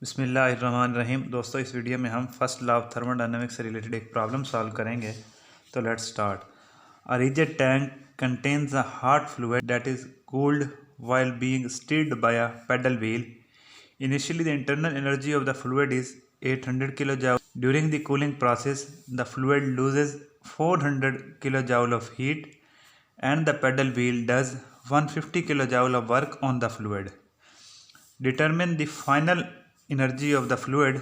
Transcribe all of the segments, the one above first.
बिस्मिल्लाहिर्रहमानिर्रहीम। दोस्तों, इस वीडियो में हम फर्स्ट लॉ ऑफ थर्मोडायनेमिक्स से रिलेटेड एक प्रॉब्लम सॉल्व करेंगे। तो let's start. A rigid tank contains a hot fluid that is cooled while being stirred by a paddle wheel. Initially, the internal energy of the fluid is 800 kJ. During the cooling process, the fluid loses 400 kJ of heat and the paddle wheel does 150 kJ of work on the fluid. Determine the final energy of the fluid.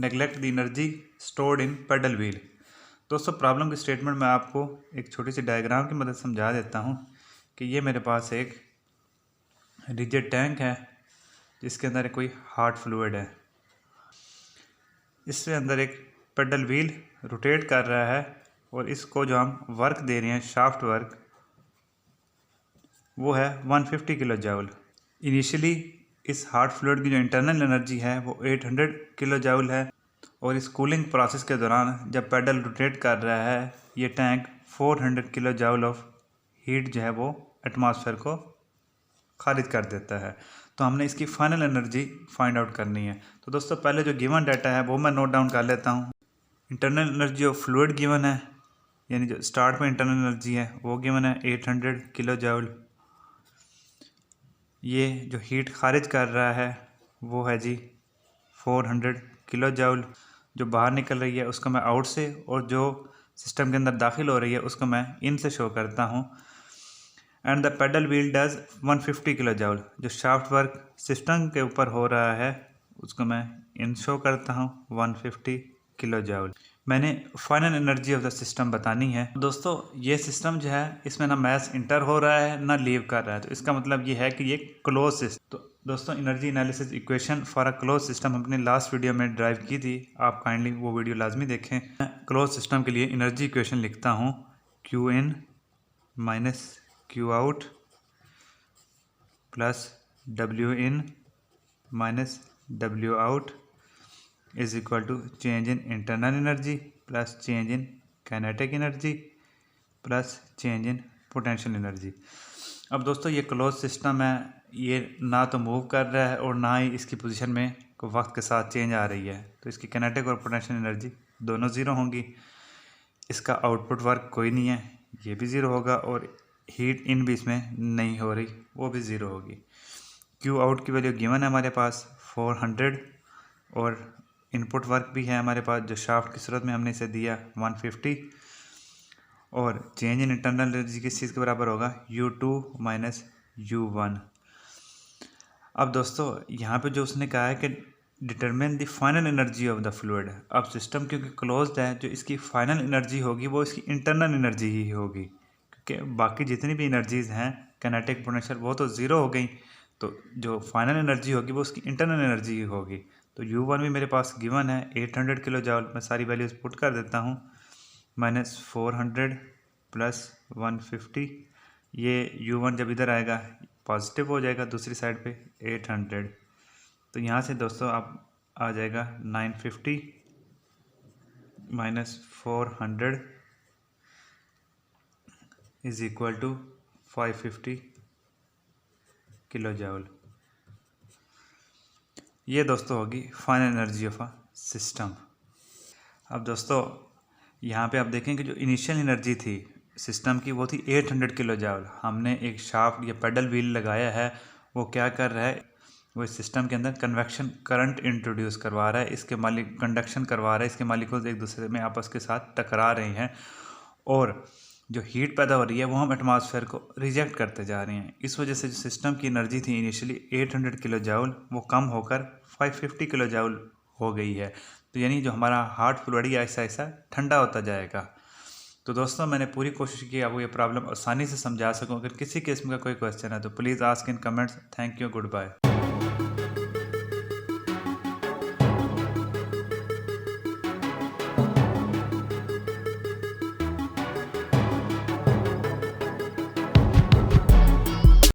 Neglect the energy stored in paddle wheel. दोस्तों, problem की statement मैं आपको एक छोटी C diagram की मदद से समझा देता हूँ कि ये मेरे पास एक रिजिड टैंक है जिसके अंदर कोई हॉट फ्लूइड है। इसके अंदर एक पेडल व्हील रोटेट कर रहा है और इसको जो हम वर्क दे रहे हैं, शाफ्ट वर्क, वो है 150 किलो जूल। इनिशियली इस हॉट फ्लूइड की जो इंटरनल एनर्जी है वो 800 किलो जूल है और इस कूलिंग प्रोसेस के दौरान जब पेडल रोटेट कर रहा है ये tank 400 kilo joule of heat जो है वो एटमॉस्फेयर को खारिज कर देता है। तो हमने इसकी फाइनल एनर्जी फाइंड आउट करनी है। तो दोस्तों, पहले जो गिवन डाटा है वो मैं नोट डाउन कर लेता हूँ। Internal energy of fluid given है, यानी जो स्टार्ट में इंटरनल एनर्जी है वो गिवन है 800 किलो जूल। ये जो हीट खारिज कर रहा है वो है जी 400 किलो जूल। जो बाहर निकल रही है उसको मैं आउट से और जो सिस्टम के अंदर दाखिल हो रही है उसको मैं इन से शो करता हूँ। And the pedal wheel does 150 kilo joule. जो शाफ्ट वर्क सिस्टम के ऊपर हो रहा है उसको मैं इन शो करता हूँ 150 किलो जूल। मैंने final energy of the system बतानी है। दोस्तों, ये सिस्टम जो है इसमें ना मैस इंटर हो रहा है ना लीव कर रहा है, तो इसका मतलब ये है कि ये क्लोज सिस्टम। तो दोस्तों, energy analysis equation for a close system अपने लास्ट वीडियो में ड्राइव की थी, आप काइंडली वो वीडियो लाजमी देखें। मैं क्लोज सिस्टम के लिए एनर्जी इक्वेशन लिखता हूँ Q in minus Q out plus W in minus W out is equal to change in internal energy plus change in kinetic energy plus change in potential energy. अब दोस्तों, ये close system है, ये ना तो move कर रहा है और ना ही इसकी पोजीशन में कोई वक्त के साथ चेंज आ रही है, तो इसकी काइनेटिक और पोटेंशियल एनर्जी दोनों ज़ीरो होंगी। इसका आउटपुट वर्क कोई नहीं है, ये भी ज़ीरो होगा और हीट इन भी इसमें नहीं हो रही, वो भी ज़ीरो होगी। क्यू आउट की वैल्यू गिवन है हमारे पास 400 और इनपुट वर्क भी है हमारे पास, जो शाफ्ट की सूरत में हमने इसे दिया 150। और चेंज इन इंटरनल एनर्जी किस चीज़ के बराबर होगा, U2 माइनस U1। अब दोस्तों, यहाँ पे जो उसने कहा है कि determine the final energy of the fluid. अब सिस्टम क्योंकि क्लोज्ड है, जो इसकी फाइनल एनर्जी होगी वो इसकी इंटरनल एनर्जी ही होगी, क्योंकि बाकी जितनी भी एनर्जीज़ हैं काइनेटिक पोटेंशियल वो तो ज़ीरो हो गई, तो जो फाइनल एनर्जी होगी वो उसकी इंटरनल एनर्जी ही होगी। तो U1 भी मेरे पास गिवन है 800 किलो जूल। मैं सारी वैल्यूज़ पुट कर देता हूँ, माइनस 400 प्लस 150। ये U1 जब इधर आएगा पॉजिटिव हो जाएगा, दूसरी साइड पे 800। तो यहाँ से दोस्तों आप आ जाएगा 950 minus 400 is equal to 550 kilo joule. ये दोस्तों होगी final energy of a system. अब दोस्तों, यहाँ पे आप देखें कि जो इनिशियल एनर्जी थी सिस्टम की वो थी 800 किलो जूल। हमने एक शाफ्ट या पेडल व्हील लगाया है, वो क्या कर रहा है, वो इस सिस्टम के अंदर कन्वेक्शन करंट इंट्रोड्यूस करवा रहा है, इसके मालिक कंडक्शन करवा रहा है, इसके मालिक्यूल्स एक दूसरे में आपस के साथ टकरा रहे हैं और जो हीट पैदा हो रही है वो हम एटमॉस्फेयर को रिजेक्ट करते जा रहे हैं। इस वजह से जो सिस्टम की एनर्जी थी इनिशियली 800 किलो जूल, वो कम होकर 550 किलो जूल हो गई है। तो यानी जो हमारा हॉट फ्लूइड ऐसा ऐसा ठंडा होता जाएगा। तो दोस्तों, मैंने पूरी कोशिश की आपको ये प्रॉब्लम आसानी से समझा सकूं। अगर किसी किस्म का कोई क्वेश्चन है तो please ask in comments. Thank you, good bye.